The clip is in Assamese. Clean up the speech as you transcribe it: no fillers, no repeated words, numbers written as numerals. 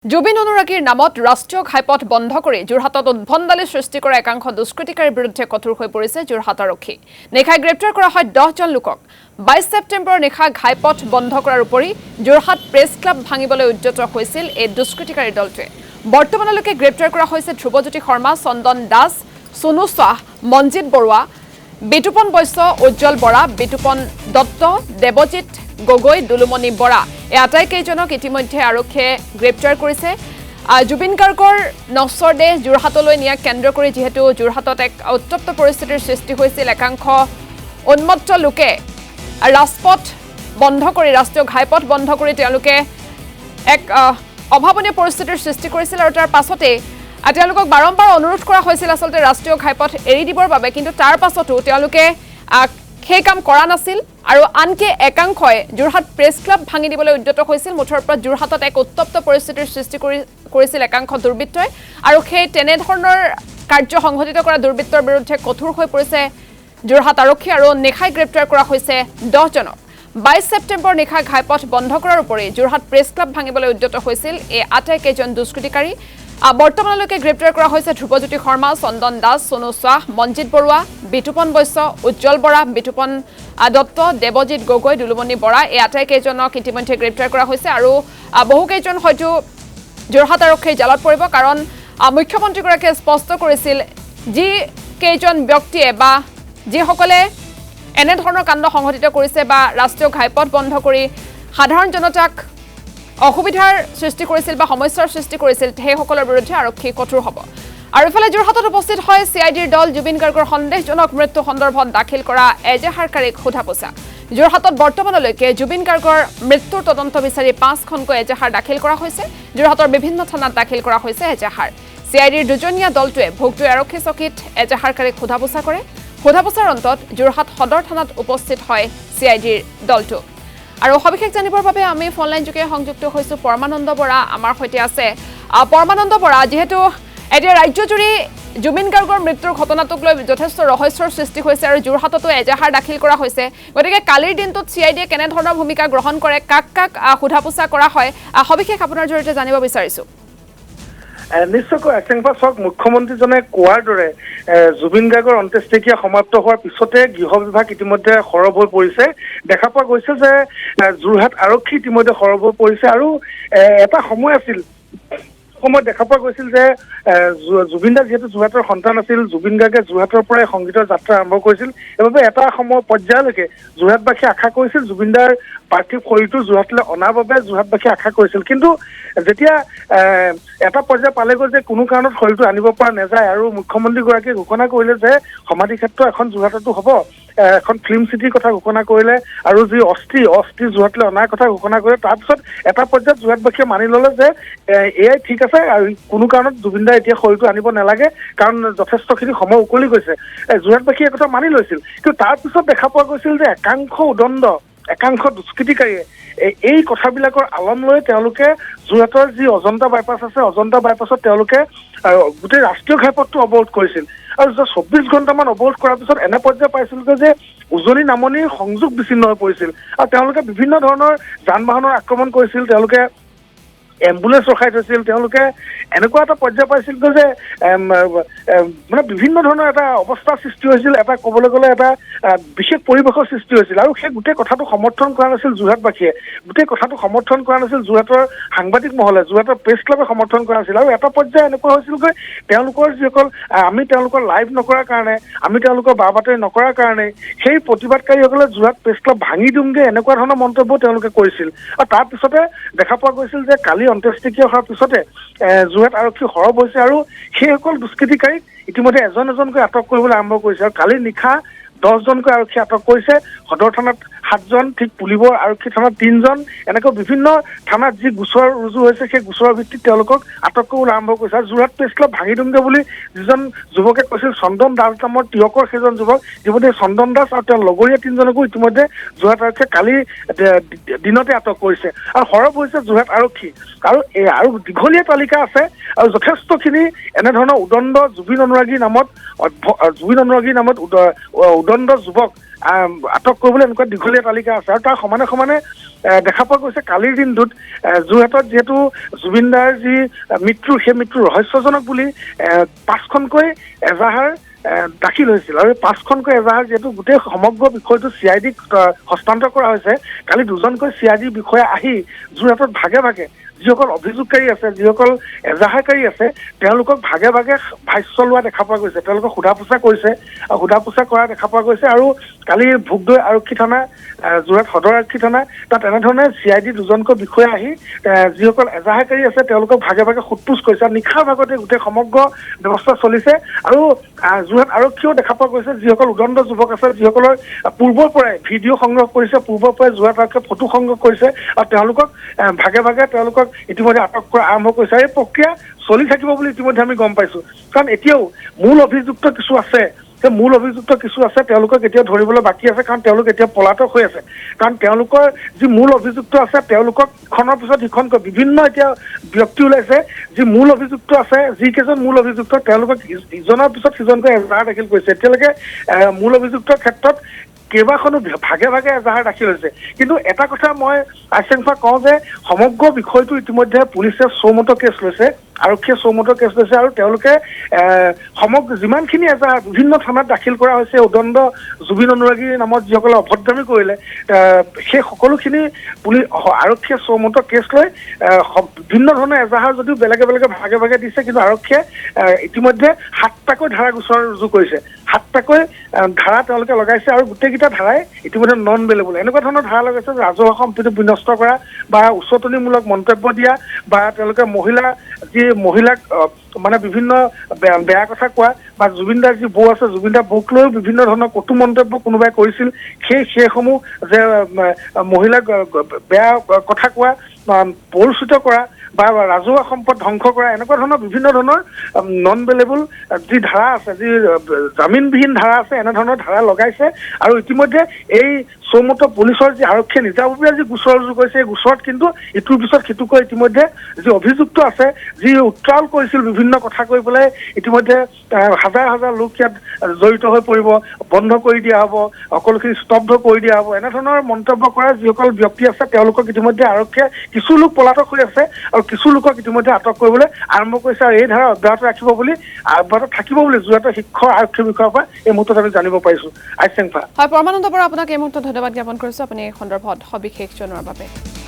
জুবিন অনুৰাগীৰ নামত ৰাষ্ট্ৰীয় ঘাইপথ বন্ধ কৰি যোৰহাটত উদ্ভণ্ডালি সৃষ্টি কৰা একাংশ দুষ্কৃতিকাৰীৰ বিৰুদ্ধে কঠোৰ হৈ পৰিছে যোৰহাট আৰক্ষী। নিশাই গ্ৰেপ্তাৰ কৰা হয় 10 জন লোকক। 22 ছেপ্টেম্বৰ নিশা ঘাইপথ বন্ধ কৰাৰ উপৰি যোৰহাট প্ৰেছ ক্লাব ভাঙিবলৈ উদ্যত হৈছিল এই দুষ্কৃতিকাৰী দলটোৱে। বৰ্তমানলৈকে গ্ৰেপ্তাৰ কৰা হৈছে ধ্ৰুৱজ্যোতি শৰ্মা, চন্দন দাস, সোনু শ্বাহ, মঞ্জিত বৰুৱা, বিতুপন বৈশ্য, উজ্জ্বল বৰা, বিতুপন দত্ত, দেৱজিৎ গগৈ, দুলুমণি বৰা এই আটাইকেইজনক ইতিমধ্যে আৰক্ষীয়ে গ্ৰেপ্তাৰ কৰিছে। জুবিন গাৰ্গৰ নশ্বৰ দেহ যোৰহাটলৈ নিয়াক কেন্দ্ৰ কৰি যিহেতু যোৰহাটত এক উত্তপ্ত পৰিস্থিতিৰ সৃষ্টি হৈছিল, একাংশ উন্মত্ত লোকে ৰাজপথ বন্ধ কৰি ৰাষ্ট্ৰীয় ঘাইপথ বন্ধ কৰি তেওঁলোকে এক অভাৱনীয় পৰিস্থিতিৰ সৃষ্টি কৰিছিল আৰু তাৰ পাছতে তেওঁলোকক বাৰম্বাৰ অনুৰোধ কৰা হৈছিল আচলতে ৰাষ্ট্ৰীয় ঘাইপথ এৰি দিবৰ বাবে, কিন্তু তাৰ পাছতো তেওঁলোকে সেই কাম কৰা নাছিল আৰু আনকি একাংশই যোৰহাট প্ৰেছ ক্লাব ভাঙি দিবলৈ উদ্যত হৈছিল। মুঠৰ ওপৰত যোৰহাটত এক উত্তপ্ত পৰিস্থিতিৰ সৃষ্টি কৰিছিল একাংশ দুৰ্বৃত্তই আৰু সেই তেনেধৰণৰ কাৰ্য সংঘটিত কৰা দুৰ্বৃত্তৰ বিৰুদ্ধে কঠোৰ হৈ পৰিছে যোৰহাট আৰক্ষী আৰু নিশাই গ্ৰেপ্তাৰ কৰা হৈছে 10 জনক। 22 ছেপ্টেম্বৰ নিশা ঘাইপথ বন্ধ কৰাৰ উপৰি যোৰহাট প্ৰেছ ক্লাব ভাঙিবলৈ উদ্যত হৈছিল এই আটাইকেইজন দুষ্কৃতিকাৰী। বৰ্তমানলৈকে গ্ৰেপ্তাৰ কৰা হৈছে ধ্ৰুৱজ্যোতি শৰ্মা, চন্দন দাস, সোনু শ্বাহ, মঞ্জিত বৰুৱা, বিতুপন বৈশ্য, উজ্জ্বল বৰা, বিতুপন দত্ত, দেৱজিৎ গগৈ, দুলুমণি বৰা এই আটাইকেইজনক ইতিমধ্যে গ্ৰেপ্তাৰ কৰা হৈছে আৰু বহুকেইজন হয়তো যোৰহাট আৰক্ষীৰ জালত পৰিব, কাৰণ মুখ্যমন্ত্ৰীগৰাকীয়ে স্পষ্ট কৰিছিল যি কেইজন ব্যক্তিয়ে বা যিসকলে এনেধৰণৰ কাণ্ড সংঘটিত কৰিছে বা ৰাষ্ট্ৰীয় ঘাইপথ বন্ধ কৰি সাধাৰণ জনতাক অসুবিধাৰ সৃষ্টি কৰিছিল বা সমস্যাৰ সৃষ্টি কৰিছিল সেইসকলৰ বিৰুদ্ধে আৰক্ষী কঠোৰ হ'ব। আৰু ইফালে যোৰহাটত উপস্থিত হয় CIDৰ দল। জুবিন গাৰ্গৰ সন্দেহজনক মৃত্যু সন্দৰ্ভত দাখিল কৰা এজাহাৰকাৰীক সোধা পোছা। যোৰহাটত বৰ্তমানলৈকে জুবিন গাৰ্গৰ মৃত্যুৰ তদন্ত বিচাৰি 5খনকৈ এজাহাৰ দাখিল কৰা হৈছে। যোৰহাটৰ বিভিন্ন থানাত দাখিল কৰা হৈছে এজাহাৰ। CIDৰ দুজনীয়া দলটোৱে ভোগটোৱে আৰক্ষী চকীত এজাহাৰকাৰীক সোধা পোছা কৰে। সোধা পোছাৰ অন্তত যোৰহাট সদৰ থানাত উপস্থিত হয় CIDৰ দলটো। আৰু সবিশেষ জানিবৰ বাবে আমি ফোনলাইন যোগে সংযুক্ত হৈছোঁ পৰমানন্দ বৰা আমাৰ সৈতে আছে। পৰমানন্দ বৰা, যিহেতু এতিয়া ৰাজ্যজুৰি জুবিন গাৰ্গৰ মৃত্যুৰ ঘটনাটোক লৈ যথেষ্ট ৰহস্যৰ সৃষ্টি হৈছে আৰু যোৰহাটতো এজাহাৰ দাখিল কৰা হৈছে, গতিকে কালিৰ দিনটোত CIDয়ে কেনেধৰণৰ ভূমিকা গ্ৰহণ কৰে, কাক কাক সোধা পোছা কৰা হয়, সবিশেষ আপোনাৰ জৰিয়তে জানিব বিচাৰিছোঁ। নিশ্চয়কৈ এচেংপা চাওক, মুখ্যমন্ত্ৰীজনে কোৱাৰ দৰে জুবিন গাৰ্গৰ অন্ত্যেষ্টিক্ৰিয়া সমাপ্ত হোৱাৰ পিছতে গৃহ বিভাগ ইতিমধ্যে সৰব হৈ পৰিছে। দেখা পোৱা গৈছে যে যোৰহাট আৰক্ষী ইতিমধ্যে সৰব হৈ পৰিছে আৰু এটা সময় আছিল সময়ত দেখা পোৱা গৈছিল যে জুবিন দা যিহেতু যোৰহাটৰ সন্তান আছিল, জুবিন গাৰ্গে যোৰহাটৰ পৰাই সংগীতৰ যাত্ৰা আৰম্ভ কৰিছিল। সেইবাবে এটা সময় পৰ্যায়লৈকে যোৰহাটবাসীয়ে আশা কৰিছিল জুবিন দাৰ পাৰ্থিৱ শৰীৰটো যোৰহাটলৈ অনাৰ বাবে যোৰহাটবাসীয়ে আশা কৰিছিল, কিন্তু যেতিয়া এটা পৰ্যায় পালেগৈ যে কোনো কাৰণত শৰীৰটো আনিব পৰা নাযায় আৰু মুখ্যমন্ত্ৰীগৰাকীয়ে ঘোষণা কৰিলে যে সমাধি ক্ষেত্ৰ এখন যোৰহাটতো হ'ব, এখন ফিল্ম চিটিৰ কথা ঘোষণা কৰিলে আৰু যি অস্থি যোৰহাটলৈ অনাৰ কথা ঘোষণা কৰিলে। তাৰপিছত এটা পৰ্যায়ত যোৰহাটবাসীয়ে মানি ল'লে যে এয়াই ঠিক আছে আৰু কোনো কাৰণত জুবিন দাই এতিয়া শৰীৰটো আনিব নালাগে, কাৰণ যথেষ্টখিনি সময় উকলি গৈছে। যোৰহাটবাসীয়ে এই কথা মানি লৈছিল, কিন্তু তাৰপিছত দেখা পোৱা গৈছিল যে একাংশ দুষ্কৃতিকাৰীয়ে এই কথাবিলাকৰ আলম লৈ তেওঁলোকে যোৰহাটৰ যি অজন্তা বাইপাছ আছে, অজন্তা বাইপাছত তেওঁলোকে গোটেই ৰাষ্ট্ৰীয় ঘাইপথটো অৱৰোধ কৰিছিল আৰু 24 ঘণ্টামান অৱৰোধ কৰাৰ পিছত এনে পৰ্যায় পাইছিলগৈ যে উজনি নামনিৰ সংযোগ বিচ্ছিন্ন হৈ পৰিছিল আৰু তেওঁলোকে বিভিন্ন ধৰণৰ যান বাহনৰ আক্ৰমণ কৰিছিল, তেওঁলোকে এম্বুলেন্স ৰখাই থৈছিল, তেওঁলোকে এনেকুৱা এটা পৰ্যায় পাইছিলগৈ যে মানে বিভিন্ন ধৰণৰ এটা অৱস্থাৰ সৃষ্টি হৈছিল, এটা ক'বলৈ গ'লে এটা বিশেষ পৰিৱেশৰ সৃষ্টি হৈছিল আৰু সেই গোটেই কথাটো সমৰ্থন কৰা নাছিল যোৰহাটবাসীয়ে, গোটেই কথাটো সমৰ্থন কৰা নাছিল যোৰহাটৰ সাংবাদিক মহলে, যোৰহাটৰ প্ৰেছ ক্লাবে সমৰ্থন কৰা নাছিল আৰু এটা পৰ্যায় এনেকুৱা হৈছিলগৈ তেওঁলোকৰ যিসকল আমি তেওঁলোকৰ লাইভ নকৰাৰ কাৰণে, আমি তেওঁলোকৰ বা বাতৰি নকৰাৰ কাৰণে সেই প্ৰতিবাদকাৰীসকলে যোৰহাট প্ৰেছ ক্লাব ভাঙি দিওঁগে এনেকুৱা ধৰণৰ মন্তব্য তেওঁলোকে কৰিছিল। আৰু তাৰপিছতে দেখা পোৱা গৈছিল যে কালি অন্ত্যেষ্টিক্ৰিয়া হোৱাৰ পিছতে যোৰহাট আৰক্ষী সৰব হৈছে আৰু সেইসকল দুষ্কৃতিকাৰীক ইতিমধ্যে এজন এজনকৈ আটক কৰিবলৈ আৰম্ভ কৰিছে আৰু কালি নিশা 10 জনকৈ আৰক্ষী আটক কৰিছে। সদৰ থানাত 7 জন, ঠিক পুলিবৰ আৰক্ষী থানাত 3 জন, এনেকৈ বিভিন্ন থানাত যি গোচৰ ৰুজু হৈছে সেই গোচৰৰ ভিত্তিত তেওঁলোকক আটক কৰিবলৈ আৰম্ভ কৰিছে। আৰু যোৰহাট প্ৰেছ ক্লাব ভাঙি দিওঁগে বুলি যিজন যুৱকে কৈছিল, চন্দন দাস নামৰ তিয়কৰ সেইজন যুৱক, ইতিমধ্যে চন্দন দাস আৰু তেওঁৰ লগৰীয়া 3 জনকো ইতিমধ্যে যোৰহাট আৰক্ষীয়ে কালি দিনতে আটক কৰিছে আৰু সৰব হৈছে যোৰহাট আৰক্ষী। আৰু দীঘলীয়া তালিকা আছে আৰু যথেষ্টখিনি এনেধৰণৰ উদণ্ড জুবিন অনুৰাগীৰ নামত উদণ্ড যুৱক আটক কৰিবলৈ এনেকুৱা দীঘলীয়া দীঘলীয়া তালিকা আছে আৰু তাৰ সমানে সমানে দেখা পোৱা গৈছে কালিৰ দিনটোত যোৰহাটত যিহেতু জুবিন দাৰ যি মৃত্যু সেই মৃত্যু ৰহস্যজনক বুলি 5খনকৈ এজাহাৰ দাখিল হৈছিল আৰু 5খনকৈ এজাহাৰ যিহেতু গোটেই সমগ্ৰ বিষয়টো CIDক হস্তান্তৰ কৰা হৈছে কালি 2জনকৈ CID বিষয়া আহি যোৰহাটত ভাগে ভাগে যিসকল অভিযোগকাৰী আছে যিসকল এজাহাৰকাৰী আছে তেওঁলোকক ভাগে ভাগে ভাষ্য লোৱা দেখা পোৱা গৈছে তেওঁলোকক সোধা পোছা কৰিছে আৰু সোধা পোছা কৰা দেখা পোৱা গৈছে আৰু কালি ভোগদৈ আৰক্ষী থানা যোৰহাট সদৰ আৰক্ষী থানা তাত এনেধৰণে CID 2জনকৈ বিষয়া আহি যিসকল এজাহাৰকাৰী আছে তেওঁলোকক ভাগে ভাগে সোধপোছ কৰিছে আৰু নিশাৰ ভাগতে গোটেই সমগ্ৰ ব্যৱস্থা চলিছে আৰু যোৰহাট আৰক্ষীয়েও দেখা পোৱা গৈছে যিসকল উদণ্ড যুৱক আছে যিসকলৰ পূৰ্বৰ পৰাই ভিডিঅ' সংগ্ৰহ কৰিছে পূৰ্বৰ পৰাই যোৰহাট আৰক্ষীয়ে ফটো সংগ্ৰহ কৰিছে আৰু তেওঁলোকক ভাগে ভাগে তেওঁলোকক ইতিমধ্যে আটক কৰা আৰম্ভ কৰিছে এই প্ৰক্ৰিয়া চলি থাকিব বুলি ইতিমধ্যে আমি গম পাইছো কাৰণ এতিয়াও মূল অভিযুক্ত কিছু আছে তেওঁলোকক এতিয়াও ধৰিবলৈ বাকী আছে কাৰণ তেওঁলোক এতিয়া পলাতক হৈ আছে কাৰণ তেওঁলোকৰ যি মূল অভিযুক্ত আছে তেওঁলোকক ইখনৰ পিছত সিখনকৈ বিভিন্ন এতিয়া ব্যক্তি ওলাইছে যি মূল অভিযুক্ত আছে যিকেইজন মূল অভিযুক্ত তেওঁলোকক ইজনৰ পিছত সিজনকৈ এজাহাৰ দাখিল কৰিছে এতিয়ালৈকে মূল অভিযুক্তৰ ক্ষেত্ৰত কেইবাখনো ভাগে ভাগে এজাহাৰ দাখিল হৈছে কিন্তু এটা কথা মই আশংকা কওঁ যে সমগ্ৰ বিষয়টো ইতিমধ্যে পুলিচে চৌমতো কেছ লৈছে আৰক্ষীয়ে চৌমতো কেছ লৈছে আৰু তেওঁলোকে সমগ্ৰ যিমানখিনি এজাহাৰ বিভিন্ন থানাত দাখিল কৰা হৈছে উদণ্ড জুবিন অনুৰাগী নামত যিসকলে অভদ্ৰামী কৰিলে সেই সকলোখিনি পুলিচ আৰক্ষীয়ে চৌমতো কেছ লৈ বিভিন্ন ধৰণৰ এজাহাৰ যদিও বেলেগে বেলেগে ভাগে ভাগে দিছে কিন্তু আৰক্ষীয়ে ইতিমধ্যে 7টাকৈ ধাৰা গোচৰ ৰুজু কৰিছে 7টাকৈ ধাৰা তেওঁলোকে লগাইছে আৰু গোটেইকেইটা ধাৰাই ইতিমধ্যে নন বেলেবল এনেকুৱা ধৰণৰ ধাৰা লগাইছে ৰাজহুৱা সম্পত্তি বিনষ্ট কৰা বা উচতনিমূলক মন্তব্য দিয়া বা তেওঁলোকে মহিলাক মানে বিভিন্ন বেয়া কথা কোৱা বা জুবিনদাৰ যি বৌ আছে জুবিনদাৰ বৌক লৈও বিভিন্ন ধৰণৰ কটু মন্তব্য কোনোবাই কৰিছিল সেইসমূহ যে মহিলাক বেয়া কথা কোৱা পৌৰুষিত কৰা বা ৰাজহুৱা সম্পদ ধ্বংস কৰা এনেকুৱা ধৰণৰ বিভিন্ন ধৰণৰ নন বেলেবল যি ধাৰা আছে যি জামিনবিহীন ধাৰা আছে এনেধৰণৰ ধাৰা লগাইছে আৰু ইতিমধ্যে এই চৌমতো পুলিচৰ যি আৰক্ষীয়ে নিজাববীয়া যি গোচৰ ৰুজু কৰিছে এই গোচৰত কিন্তু ইটোৰ পিছত সিটোকৈ ইতিমধ্যে যি অভিযুক্ত আছে যি উত্ৰাল কৰিছিল বিভিন্ন কথা কৈ পেলাই ইতিমধ্যে হাজাৰ হাজাৰ লোক ইয়াত জড়িত হৈ পৰিব বন্ধ কৰি দিয়া হ'ব সকলোখিনি স্তব্ধ কৰি দিয়া হ'ব এনেধৰণৰ মন্তব্য কৰা যিসকল ব্যক্তি আছে তেওঁলোকক ইতিমধ্যে আৰক্ষীয়ে কিছু লোক পলাতক হৈ আছে আৰু কিছু লোকক ইতিমধ্যে আটক কৰিবলৈ আৰম্ভ কৰিছে আৰু এই ধাৰা অব্যাহত থাকিব বুলি যোৰহাটৰ শিক্ষক আৰক্ষী বিষয়াৰ পৰা এই মুহূৰ্তত আমি জানিব পাৰিছো আইচেংফা হয় পৰমানন্দ বৰা আপোনাক এই মুহূৰ্তত ধন্যবাদ জ্ঞাপন কৰিছো আপুনি এই সন্দৰ্ভত সবিশেষ জনোৱাৰ বাবে